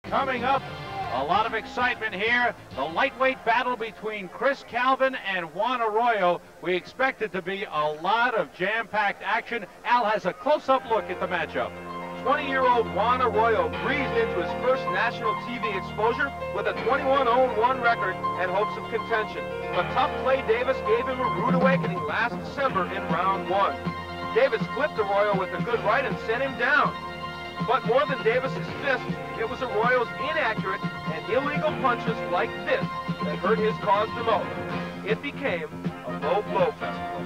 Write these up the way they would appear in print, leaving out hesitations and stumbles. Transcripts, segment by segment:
Coming up, a lot of excitement here. The lightweight battle between Chris Calvin and Juan Arroyo. We expect it to be a lot of jam-packed action. Al has a close-up look at the matchup. 20-year-old Juan Arroyo breezed into his first national TV exposure with a 21-0-1 record and hopes of contention. But tough Clay Davis gave him a rude awakening last December in round 1. Davis flipped Arroyo with a good right and sent him down. But more than Davis's fist, it was Arroyo's inaccurate and illegal punches like this that hurt his cause the most. It became a low blow festival.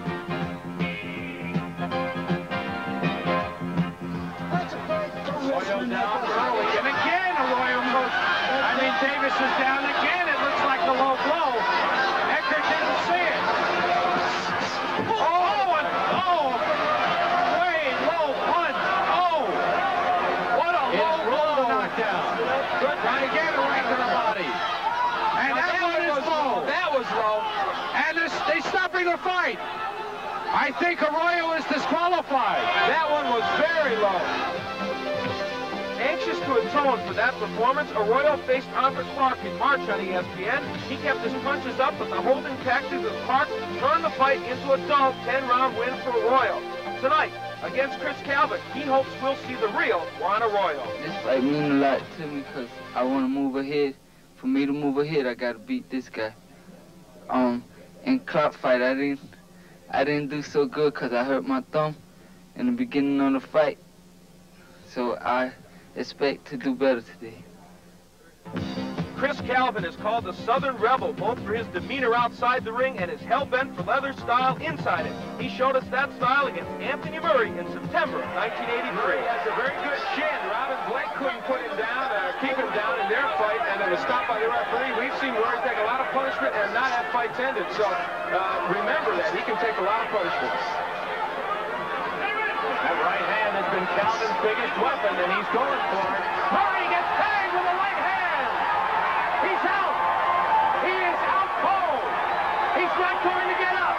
Arroyo down early, and again Arroyo goes. I mean, Davis is down again. It looks like the low blow. Eckert didn't see it. Oh, and oh, way low punch. Oh, what a low blow knockdown. Trying to get it right to the body. And that one is low. That was low. And they're stopping the fight. I think Arroyo is disqualified. That one was very low. Anxious to atone for that performance, Arroyo faced Albert Clark in March on ESPN. He kept his punches up, but the holding tactics of Clark turned the fight into a dull 10-round win for Arroyo. Tonight, against Chris Calvin, he hopes we'll see the real Juan Arroyo. This fight means a lot to me because I want to move ahead. For me to move ahead, I got to beat this guy. In Clark fight, I didn't do so good because I hurt my thumb in the beginning of the fight. So I expect to do better today. Chris Calvin is called the Southern Rebel, both for his demeanor outside the ring and his hell-bent for leather style inside it. He showed us that style against Anthony Murray in September of 1983. Murray has a very good chin. Robin Blake couldn't put him down, keep him down in their fight, and it was stopped by the referee. We've seen Murray take a lot of punishment and not have fights ended, so remember that. He can take a lot of punishment. That right hand has been Calvin's biggest weapon, and he's going for it. Murray gets tagged with a right hand. He's out. He is out cold. He's not going to get up.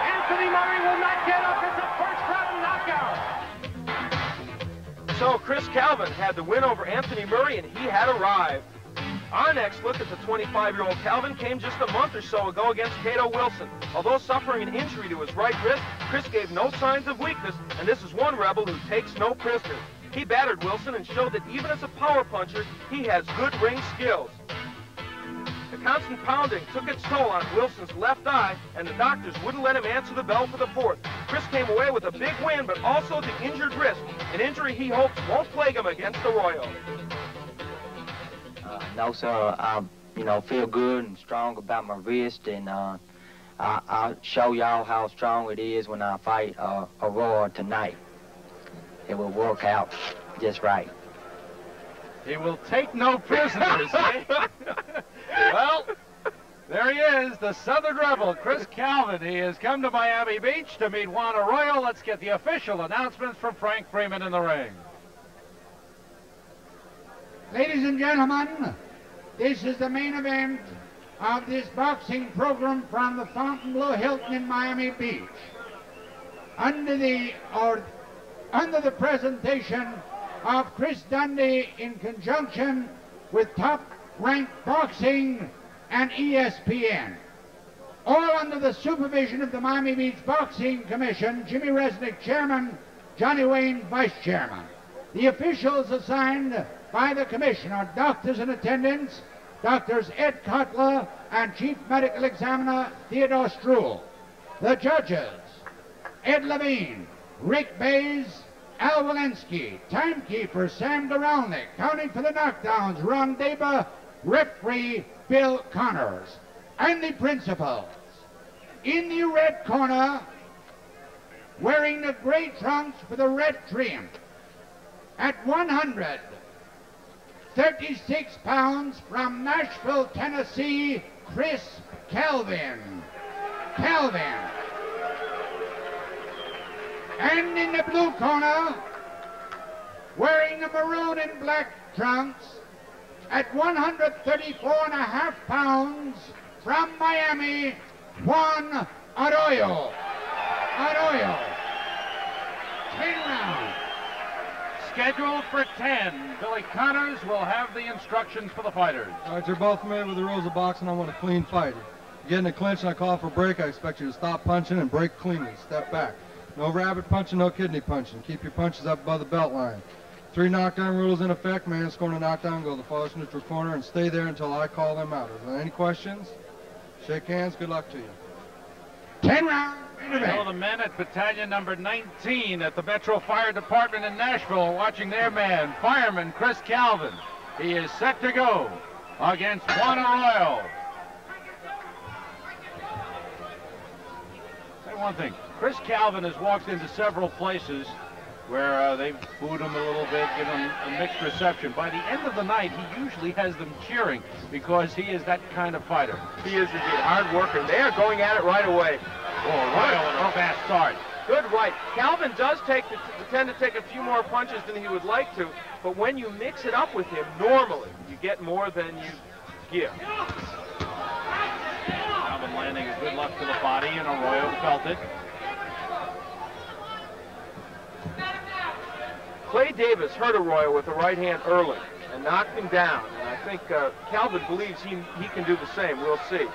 Anthony Murray will not get up. It's a first-round knockout. So Chris Calvin had the win over Anthony Murray, and he had arrived. Our next look at the 25-year-old Calvin came just a month or so ago against Cato Wilson. Although suffering an injury to his right wrist, Chris gave no signs of weakness, and this is one rebel who takes no prisoners. He battered Wilson and showed that even as a power puncher, he has good ring skills. The constant pounding took its toll on Wilson's left eye, and the doctors wouldn't let him answer the bell for the fourth. Chris came away with a big win, but also the injured wrist, an injury he hopes won't plague him against Arroyo. No, sir. I, feel good and strong about my wrist, and I'll show y'all how strong it is when I fight Arroyo tonight. It will work out just right. He will take no prisoners, eh? Well, there he is, the Southern Rebel, Chris Calvin. He has come to Miami Beach to meet Juan Arroyo. Let's get the official announcements from Frank Freeman in the ring. Ladies and gentlemen, this is the main event of this boxing program from the Fontainebleau Hilton in Miami Beach. Under the presentation of Chris Dundee in conjunction with Top Rank Boxing and ESPN. All under the supervision of the Miami Beach Boxing Commission, Jimmy Resnick, Chairman, Johnny Wayne, Vice Chairman. The officials assigned by the Commission are doctors in attendance, Doctors Ed Kotler and Chief Medical Examiner Theodore Struhl. The judges, Ed Levine, Rick Bays, Al Walensky, timekeeper Sam Goralnik, counting for the knockdowns, Ron Deba, referee Bill Connors, and the principals. In the red corner, wearing the gray trunks for the red trim, at 136 pounds from Nashville, Tennessee, Chris Calvin. And in the blue corner, wearing the maroon and black trunks, at 134.5 pounds from Miami, Juan Arroyo. 10 rounds. scheduled for 10. Billy Connors will have the instructions for the fighters. All right, you're both familiar with the rules of boxing. I want a clean fight. You get in a clinch and I call for a break, I expect you to stop punching and break cleanly. Step back. No rabbit punching, no kidney punching. Keep your punches up above the belt line. 3 knockdown rules in effect. Man scoring a knockdown, go to the farthest neutral corner and stay there until I call them out. Are there any questions? Shake hands. Good luck to you. 10 rounds. All the men at battalion number 19 at the Metro Fire Department in Nashville are watching their man, fireman Chris Calvin. He is set to go against Juan Arroyo. Say one thing, Chris Calvin has walked into several places where they've booed him a little bit, given him a mixed reception. By the end of the night, he usually has them cheering because he is that kind of fighter. He is indeed a hard worker. They are going at it right away. Oh, Arroyo with a fast start. Good right. Calvin does tend to take a few more punches than he would like to, but when you mix it up with him, normally you get more than you give. Calvin landing a good left to the body, and Arroyo felt it. Clay Davis hurt Arroyo with the right hand early and knocked him down, and I think Calvin believes he can do the same. We'll see.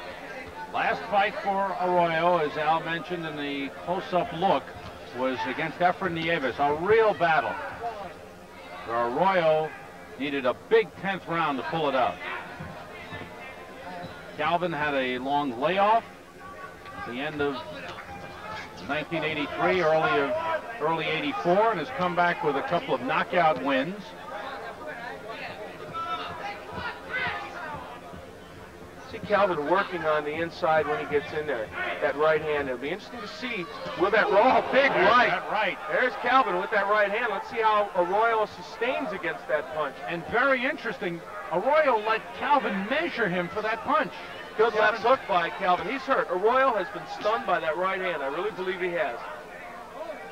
Last fight for Arroyo, as Al mentioned in the close-up look, was against Efren Nieves, a real battle. Where Arroyo needed a big 10th round to pull it out. Calvin had a long layoff at the end of 1983, early 84, and has come back with a couple of knockout wins. See Calvin working on the inside when he gets in there. That right hand. It'll be interesting to see will that big right. That right. There's Calvin with that right hand. Let's see how Arroyo sustains against that punch. And very interesting, Arroyo let Calvin measure him for that punch. Good left hook by Calvin. He's hurt. Arroyo has been stunned by that right hand. I really believe he has.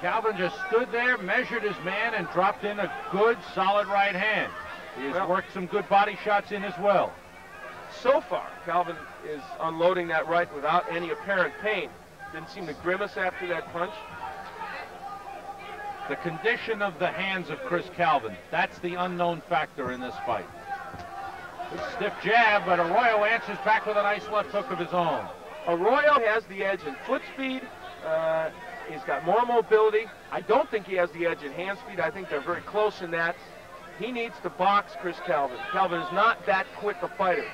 Calvin just stood there, measured his man, and dropped in a good, solid right hand. He has worked some good body shots in as well. So far, Calvin is unloading that right without any apparent pain. Didn't seem to grimace after that punch. The condition of the hands of Chris Calvin, that's the unknown factor in this fight. Good stiff jab, but Arroyo answers back with a nice left hook of his own. Arroyo has the edge in foot speed. He's got more mobility. I don't think he has the edge in hand speed. I think they're very close in that. He needs to box Chris Calvin. Calvin is not that quick a fighter.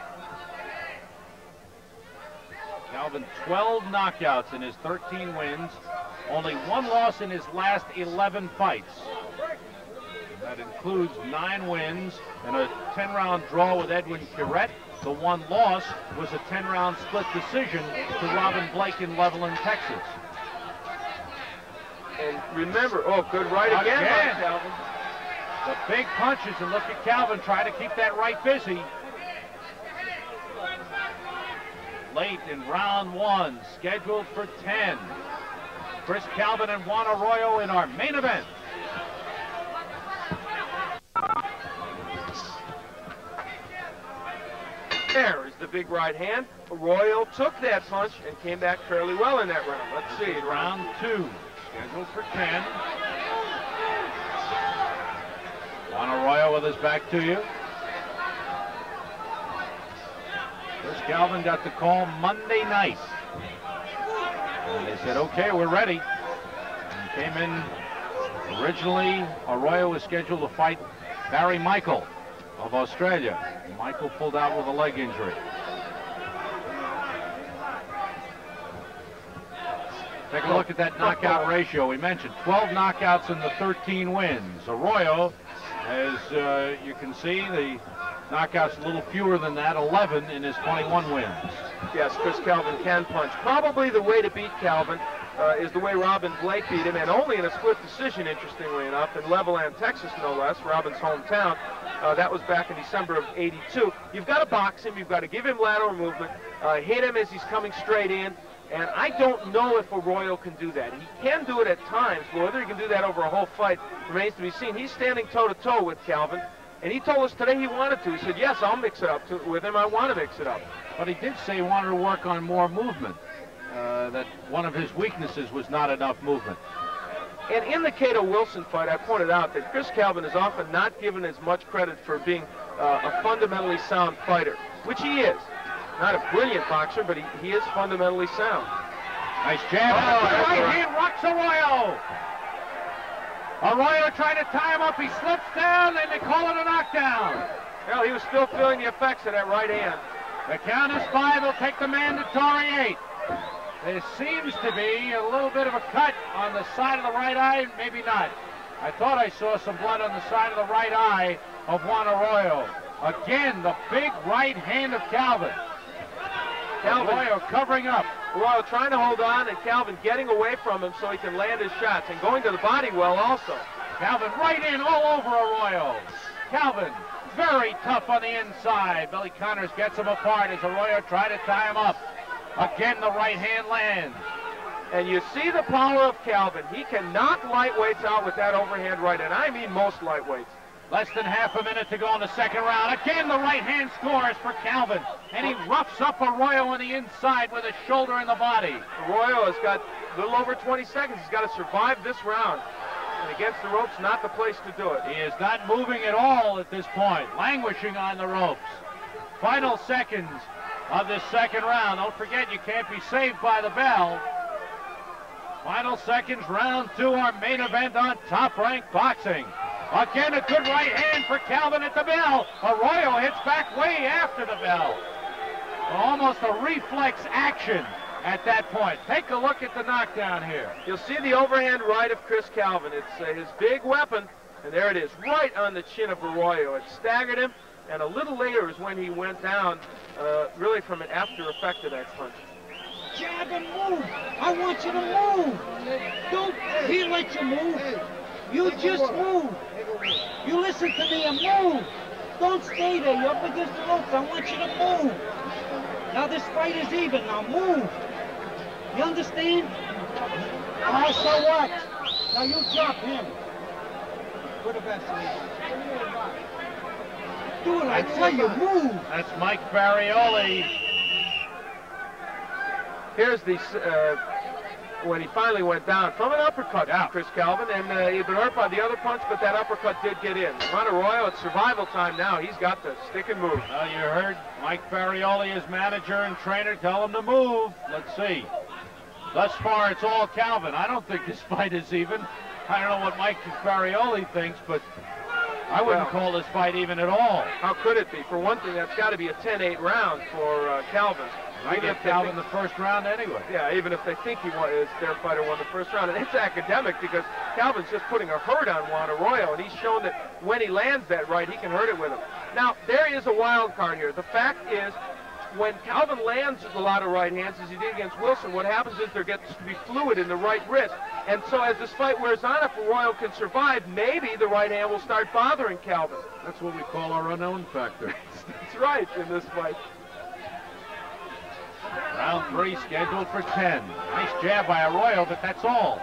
Calvin, 12 knockouts in his 13 wins, only 1 loss in his last 11 fights. That includes 9 wins and a 10-round draw with Edwin Curette. The 1 loss was a 10-round split decision to Robin Blake in Levelland, Texas. And remember, good right again by Calvin. The big punches, and look at Calvin try to keep that right busy. Late in round 1, scheduled for 10. Chris Calvin and Juan Arroyo in our main event. There is the big right hand. Arroyo took that punch and came back fairly well in that round. Let's see. Round 2, scheduled for 10. Juan Arroyo with his back to you. Chris Calvin got the call Monday night. And they said, okay, we're ready. And came in. Originally, Arroyo was scheduled to fight Barry Michael of Australia. And Michael pulled out with a leg injury. Take a look at that knockout ratio. We mentioned 12 knockouts in the 13 wins. Arroyo, as you can see, the knockouts a little fewer than that, 11 in his 21 wins. Yes, Chris Calvin can punch. Probably the way to beat Calvin is the way Robin Blake beat him, and only in a split decision, interestingly enough, in Levelland, Texas, no less, Robin's hometown. That was back in December of '82. You've got to box him. You've got to give him lateral movement, hit him as he's coming straight in, and I don't know if Arroyo can do that. He can do it at times, but whether he can do that over a whole fight remains to be seen. He's standing toe-to-toe with Calvin. And he told us today he wanted to. He said, yes, I'll mix it up with him. I want to mix it up. But he did say he wanted to work on more movement, that one of his weaknesses was not enough movement. And in the Cato-Wilson fight, I pointed out that Chris Calvin is often not given as much credit for being a fundamentally sound fighter, which he is. Not a brilliant boxer, but he is fundamentally sound. Nice jab. Right hand rocks Arroyo. Arroyo trying to tie him up. He slips down, and they call it a knockdown. Well, he was still feeling the effects of that right hand. The count is 5. He'll take the mandatory 8. There seems to be a little bit of a cut on the side of the right eye. Maybe not. I thought I saw some blood on the side of the right eye of Juan Arroyo. Again, the big right hand of Calvin. Arroyo covering up. Arroyo trying to hold on, and Calvin getting away from him so he can land his shots, and going to the body well also. Calvin right in all over Arroyo. Calvin very tough on the inside. Billy Connors gets him apart as Arroyo tried to tie him up. Again, the right hand lands. And you see the power of Calvin. He can knock lightweights out with that overhand right hand. I mean most lightweights. Less than half a minute to go in the second round. Again, the right hand scores for Calvin. And he roughs up Arroyo on the inside with his shoulder in the body. Arroyo has got a little over 20 seconds. He's got to survive this round. And against the ropes, not the place to do it. He is not moving at all at this point, languishing on the ropes. Final seconds of this second round. Don't forget, you can't be saved by the bell. Final seconds, round 2, our main event on Top Rank Boxing. Again, a good right hand for Calvin at the bell. Arroyo hits back way after the bell. Almost a reflex action at that point. Take a look at the knockdown here. You'll see the overhand right of Chris Calvin. It's his big weapon, and there it is, right on the chin of Arroyo. It staggered him, and a little later is when he went down, really from an after effect of that punch. Jab and move. I want you to move. Don't he let you move. You just move. You listen to me and move. Don't stay there. You're up against the ropes. I want you to move. Now this fight is even. Now move. You understand? Oh, so what? Now you drop him. Put the best do it. I tell you, move. That's Mike Farioli. Here's the when he finally went down from an uppercut from Chris Calvin, and he'd been hurt by the other punch, but that uppercut did get in. Juan Arroyo, it's survival time now. He's got to stick and move. Well, you heard Mike Farioli, his manager and trainer, tell him to move. Let's see. Thus far, it's all Calvin. I don't think this fight is even. I don't know what Mike Farioli thinks, but I wouldn't call this fight even at all. How could it be? For one thing, that's got to be a 10-8 round for Calvin. I get Calvin the first round anyway. Yeah, even if they think their fighter won the first round. And it's academic because Calvin's just putting a hurt on Juan Arroyo, and he's shown that when he lands that right, he can hurt it with him. Now, there is a wild card here. The fact is, when Calvin lands a lot of right hands, as he did against Wilson, what happens is there gets to be fluid in the right wrist. And so as this fight wears on, if Arroyo can survive, maybe the right hand will start bothering Calvin. That's what we call our unknown factor. That's right in this fight. Round 3 scheduled for 10. Nice jab by Arroyo, but that's all.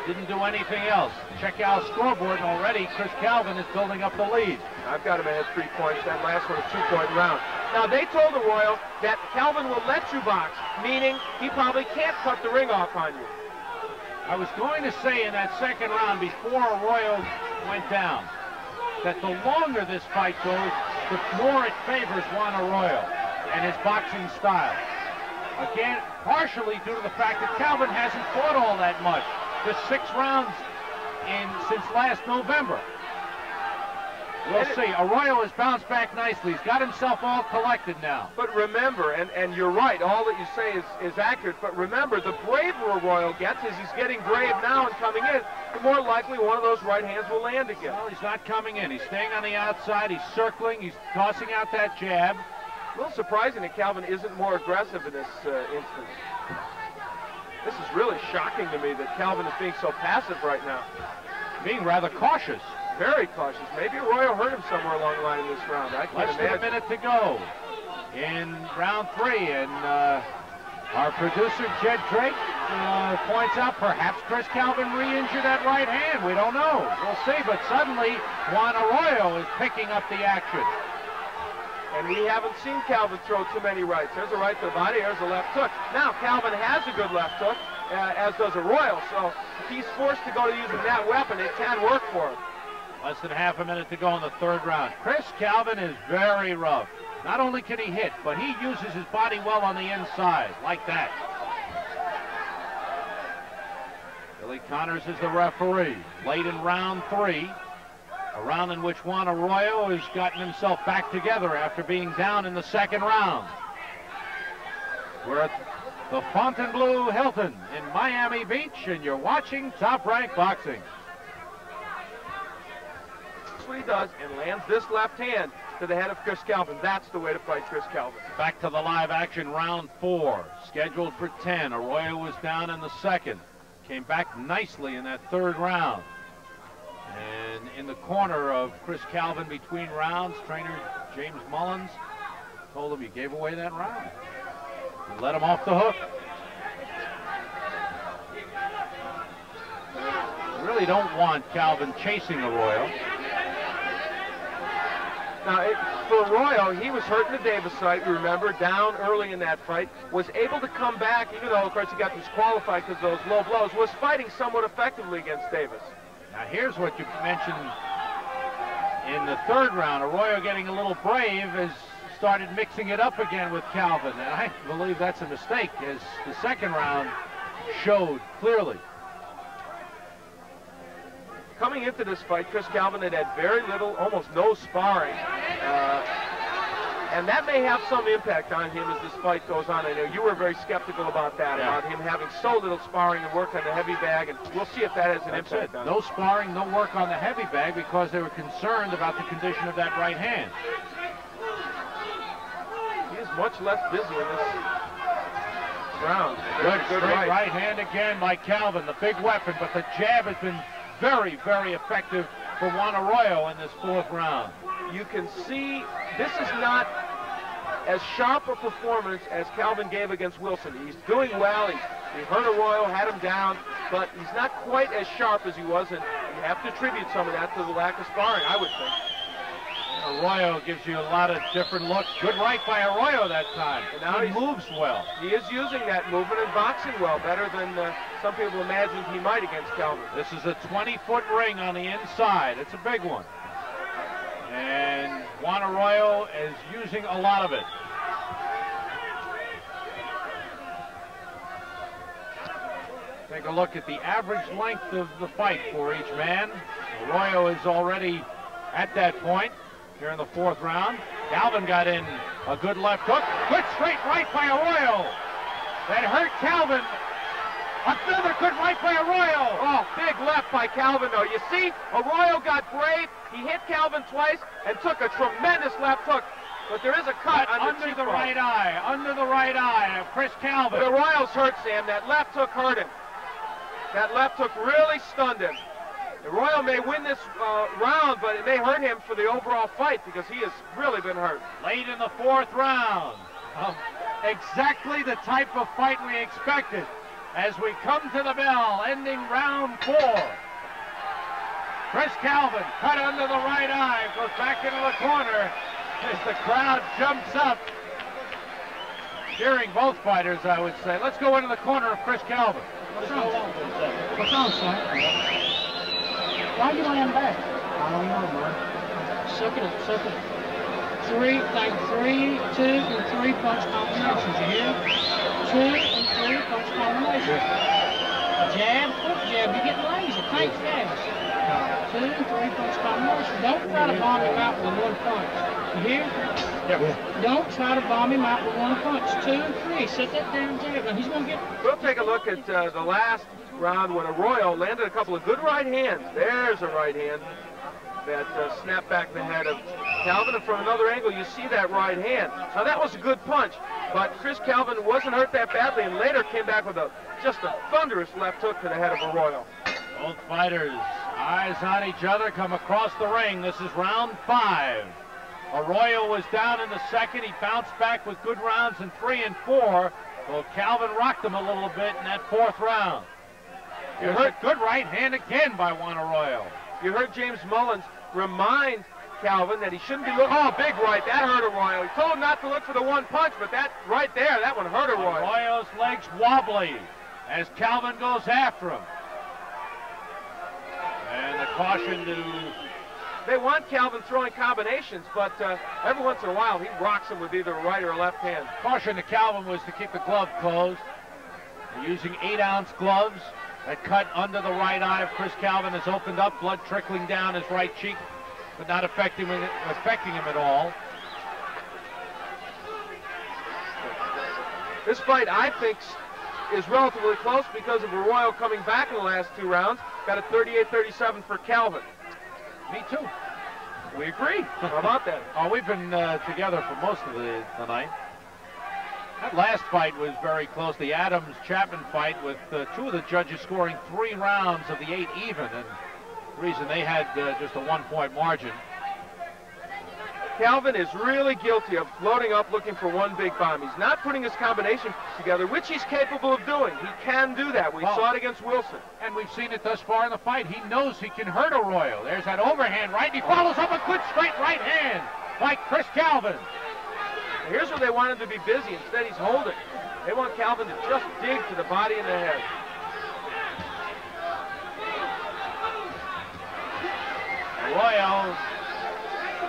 Didn't do anything else. Check out scoreboard, and already Chris Calvin is building up the lead. I've got him at 3 points. That last one a 2-point round. Now, they told Arroyo that Calvin will let you box, meaning he probably can't cut the ring off on you. I was going to say in that second round before Arroyo went down that the longer this fight goes, the more it favors Juan Arroyo and his boxing style. Again, partially due to the fact that Calvin hasn't fought all that much. Just 6 rounds since last November. We'll see. Arroyo has bounced back nicely. He's got himself all collected now. But remember, and you're right, all that you say is accurate, but remember, the braver Arroyo gets as he's getting brave now and coming in, the more likely one of those right hands will land again. Well, he's not coming in. He's staying on the outside. He's circling. He's tossing out that jab. A little surprising that Calvin isn't more aggressive in this instance. This is really shocking to me that Calvin is being so passive right now. Being rather cautious. Very cautious. Maybe Arroyo hurt him somewhere along the line in this round. I can't imagine. Less than a minute to go in round 3, and our producer, Jed Drake, points out perhaps Chris Calvin re-injured that right hand. We don't know. We'll see, but suddenly Juan Arroyo is picking up the action. And we haven't seen Calvin throw too many rights. There's a right to the body, there's a left hook. Now, Calvin has a good left hook. as does Arroyo. So if he's forced to go to using that weapon, it can work for him. Less than half a minute to go in the third round. Chris Calvin is very rough. Not only can he hit, but he uses his body well on the inside, like that. Billy Connors is the referee. Late in round 3, a round in which Juan Arroyo has gotten himself back together after being down in the second round. We're at the Fontainebleau Hilton in Miami Beach, and you're watching Top Rank Boxing. That's what he does, and lands this left hand to the head of Chris Calvin. That's the way to fight Chris Calvin. Back to the live action, round 4, scheduled for 10. Arroyo was down in the second. Came back nicely in that third round. And in the corner of Chris Calvin between rounds, trainer James Mullins told him, you gave away that round. You let him off the hook. You really don't want Calvin chasing Arroyo. Now, for Arroyo, he was hurt in the Davis fight, you remember, down early in that fight, was able to come back, even though, of course, he got disqualified because of those low blows, was fighting somewhat effectively against Davis. Now, here's what you mentioned in the third round. Arroyo getting a little brave has started mixing it up again with Calvin, and I believe that's a mistake, as the second round showed clearly. Coming into this fight, Chris Calvin had very little, almost no sparring, and that may have some impact on him as this fight goes on. I know you were very skeptical about that, about him having so little sparring and work on the heavy bag, and we'll see if that has an impact on him. No sparring, no work on the heavy bag because they were concerned about the condition of that right hand. He is much less busy in this round. Good straight right hand again by Calvin, the big weapon, but the jab has been very, very effective for Juan Arroyo in this fourth round. You can see this is not as sharp a performance as Calvin gave against Wilson. He's doing well. He hurt Arroyo, had him down, but he's not quite as sharp as he was, and you have to attribute some of that to the lack of sparring, I would think. Arroyo gives you a lot of different looks. Good right by Arroyo that time. And now he moves well. He is using that movement and boxing well, better than some people imagined he might against Calvin. This is a 20-foot ring on the inside. It's a big one. And Juan Arroyo is using a lot of it. Take a look at the average length of the fight for each man. Arroyo is already at that point here in the fourth round. Calvin got in a good left hook. Good straight right by Arroyo. That hurt Calvin. Another good right by Arroyo. Oh, big left by Calvin, though. You see, Arroyo got brave. He hit Calvin twice and took a tremendous left hook. But there is a cut under the right eye. Under the right eye of Chris Calvin. But Arroyo's hurt, Sam. That left hook hurt him. That left hook really stunned him. Arroyo may win this round, but it may hurt him for the overall fight because he has really been hurt. Late in the fourth round. Exactly the type of fight we expected as we come to the bell, ending round 4. Chris Calvin cut under the right eye, goes back into the corner as the crowd jumps up. Cheering both fighters, I would say. Let's go into the corner of Chris Calvin. What's wrong, son? Why you laying back? I don't know, man. Circle it, circle it. 3, 2 and 3 punch combinations, you hear? 2 and 3 punch combinations. Jab, quick jab, you're getting lazy, tight jabs. 2 and 3 punch combinations. Don't try to bomb him out with one punch. You hear? Yep. Don't try to bomb him out with one punch. 2 and 3, set that damn jab. Now he's going to get... We'll take a look at the last round when Arroyo landed a couple of good right hands. There's a right hand that snapped back the head of Calvin, and from another angle you see that right hand. Now that was a good punch, but Chris Calvin wasn't hurt that badly and later came back with just a thunderous left hook to the head of Arroyo. Both fighters, eyes on each other, come across the ring. This is round 5. Arroyo was down in the second. He bounced back with good rounds in 3 and 4. Well, Calvin rocked him a little bit in that fourth round. You heard good right hand again by Juan Arroyo. You heard James Mullins remind Calvin that he shouldn't be looking. Oh, big right. That hurt Arroyo. He told him not to look for the one punch, but that right there, that one hurt Arroyo. Arroyo's legs wobbly as Calvin goes after him. And the caution to... They want Calvin throwing combinations, but every once in a while he rocks him with either a right or a left hand. Caution to Calvin was to keep the glove closed. They're using 8-ounce gloves that cut under the right eye of Chris Calvin. Has opened up, blood trickling down his right cheek, but not affecting him at all. This fight, I think, is relatively close because of Arroyo coming back in the last 2 rounds. Got a 38-37 for Calvin. Me too. We agree. How about that? Oh, we've been together for most of the night. That last fight was very close. The Adams-Chapman fight with 2 of the judges scoring 3 rounds of the 8 even, and the reason they had just a 1-point margin. Calvin is really guilty of loading up looking for one big bomb. He's not putting his combination together, which he's capable of doing. He can do that. We saw it against Wilson. And we've seen it thus far in the fight. He knows he can hurt Arroyo. There's that overhand right. He follows up a good straight right hand by Chris Calvin. Here's where they want him to be busy. Instead, he's holding. They want Calvin to just dig to the body and the head. Arroyo,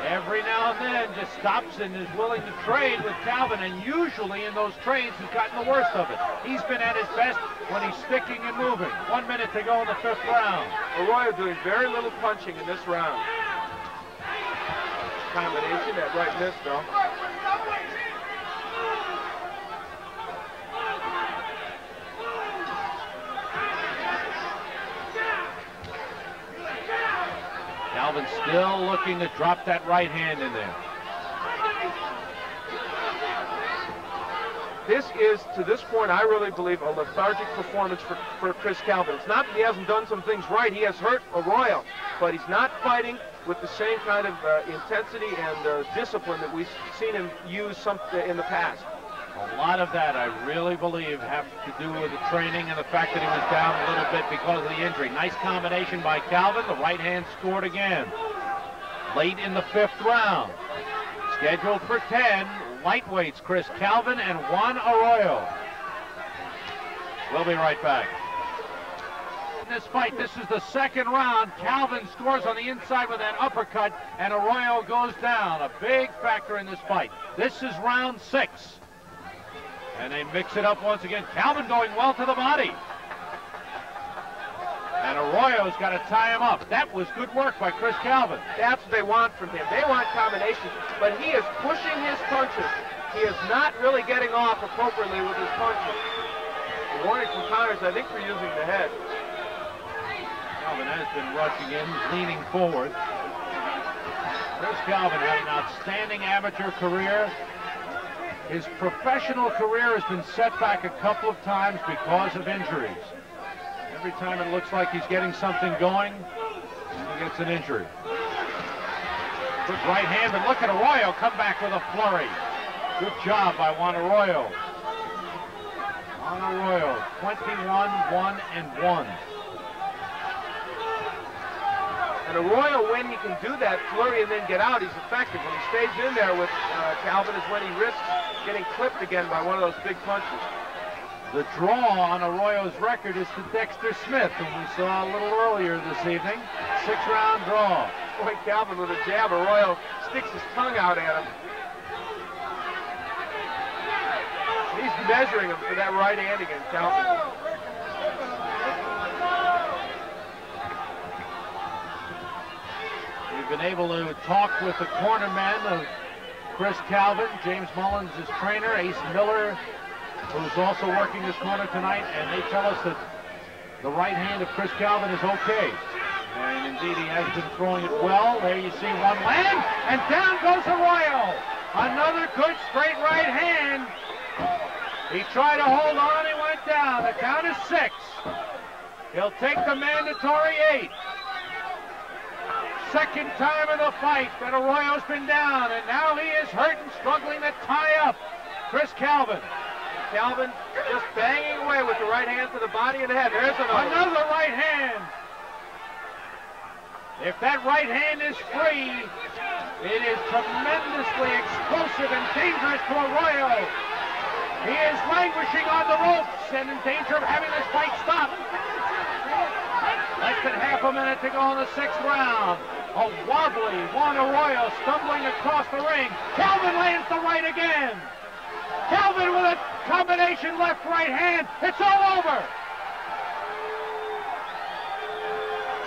every now and then, just stops and is willing to trade with Calvin, and usually in those trades, he's gotten the worst of it. He's been at his best when he's sticking and moving. 1 minute to go in the 5th round. Arroyo doing very little punching in this round. Combination, that right miss, though. Calvin still looking to drop that right hand in there. This is, to this point, I really believe, a lethargic performance for Chris Calvin. It's not that he hasn't done some things right. He has hurt Arroyo, but he's not fighting with the same kind of intensity and discipline that we've seen him use in the past. A lot of that, I really believe, have to do with the training and the fact that he was down a little bit because of the injury. Nice combination by Calvin. The right hand scored again. Late in the 5th round. Scheduled for 10, lightweights Chris Calvin and Juan Arroyo. We'll be right back. In this fight, this is the 2nd round. Calvin scores on the inside with an uppercut, and Arroyo goes down. A big factor in this fight. This is round 6. And they mix it up once again. Calvin going well to the body. And Arroyo's got to tie him up. That was good work by Chris Calvin. That's what they want from him. They want combinations, but he is pushing his punches. He is not really getting off appropriately with his punches. A warning from Connors, I think, for using the head. Calvin has been rushing in, leaning forward. Chris Calvin had an outstanding amateur career. His professional career has been set back a couple of times because of injuries. Every time it looks like he's getting something going, he gets an injury. Good right hand, but look at Arroyo come back with a flurry. Good job by Juan Arroyo. Juan Arroyo, 21-1-1. And Arroyo, when he can do that flurry and then get out, he's effective. When he stays in there with Calvin is when he risks getting clipped again by one of those big punches. The draw on Arroyo's record is to Dexter Smith, whom we saw a little earlier this evening. 6-round draw. Boy, Calvin with a jab. Arroyo sticks his tongue out at him. He's measuring him for that right hand again, Calvin. We've been able to talk with the cornermen of Chris Calvin, James Mullins, his trainer, Ace Miller, who's also working this corner tonight, and they tell us that the right hand of Chris Calvin is okay. And indeed, he has been throwing it well. There you see one land, and down goes Arroyo. Another good straight right hand. He tried to hold on, he went down. The count is 6. He'll take the mandatory 8. Second time in the fight that Arroyo's been down, and now he is hurt and struggling to tie up Chris Calvin. Calvin just banging away with the right hand to the body and the head. There's another right hand. If that right hand is free, it is tremendously explosive and dangerous to Arroyo. He is languishing on the ropes and in danger of having this fight stopped. Less than half a minute to go in the 6th round. A wobbly Juan Arroyo stumbling across the ring. Calvin lands the right again. Calvin with a combination left-right hand. It's all over.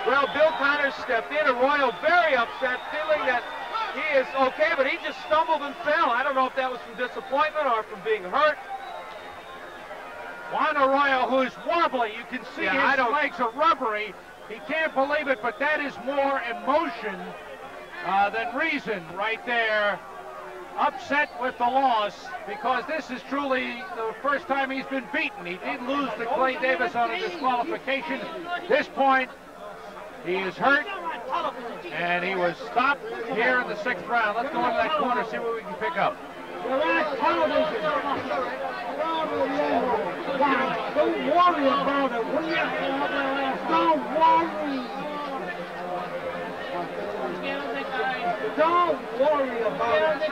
Well, Bill Connors stepped in. Arroyo very upset, feeling that he is okay, but he just stumbled and fell. I don't know if that was from disappointment or from being hurt. Juan Arroyo, who's wobbly, you can see his legs are rubbery. He can't believe it, but that is more emotion than reason right there. Upset with the loss because this is truly the first time he's been beaten. He did lose to Clay Davis on a disqualification. At this point, he is hurt, and he was stopped here in the 6th round. Let's go into that corner, see what we can pick up. Don't worry about it. Don't worry. Don't worry about it.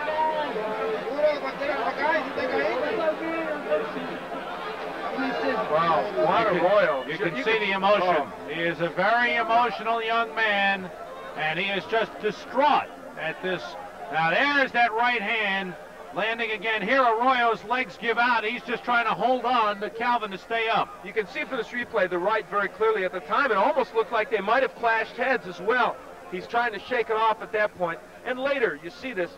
Wow, Juan Arroyo. You can see the emotion. He is a very emotional young man, and he is just distraught at this. Now there's that right hand landing again. Here Arroyo's legs give out. He's just trying to hold on to Calvin to stay up. You can see from this replay the right very clearly. At the time, it almost looked like they might have clashed heads as well. He's trying to shake it off at that point. And later, you see this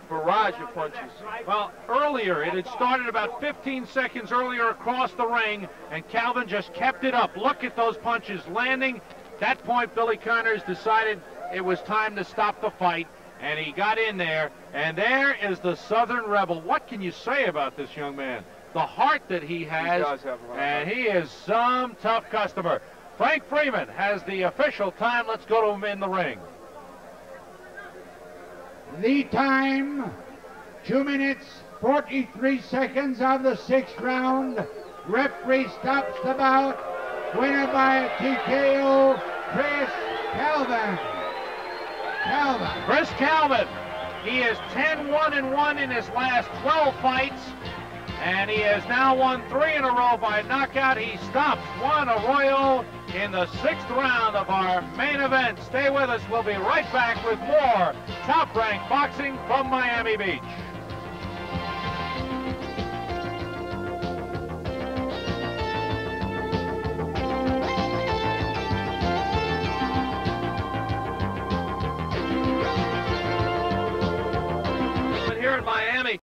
barrage of punches. Well, earlier, it had started about 15 seconds earlier across the ring, and Calvin just kept it up. Look at those punches landing. At that point, Billy Connors decided it was time to stop the fight, and he got in there, and there is the Southern Rebel. What can you say about this young man? The heart that he has, and he is some tough customer. Frank Freeman has the official time. Let's go to him in the ring. The time, 2 minutes, 43 seconds of the 6th round. Referee stops the bout. Winner by TKO, Chris Calvin. Chris Calvin. He is 10-1-1 in his last 12 fights, and he has now won 3 in a row by knockout. He stops Juan Arroyo in the 6th round of our main event. Stay with us. We'll be right back with more Top Rank Boxing from Miami Beach.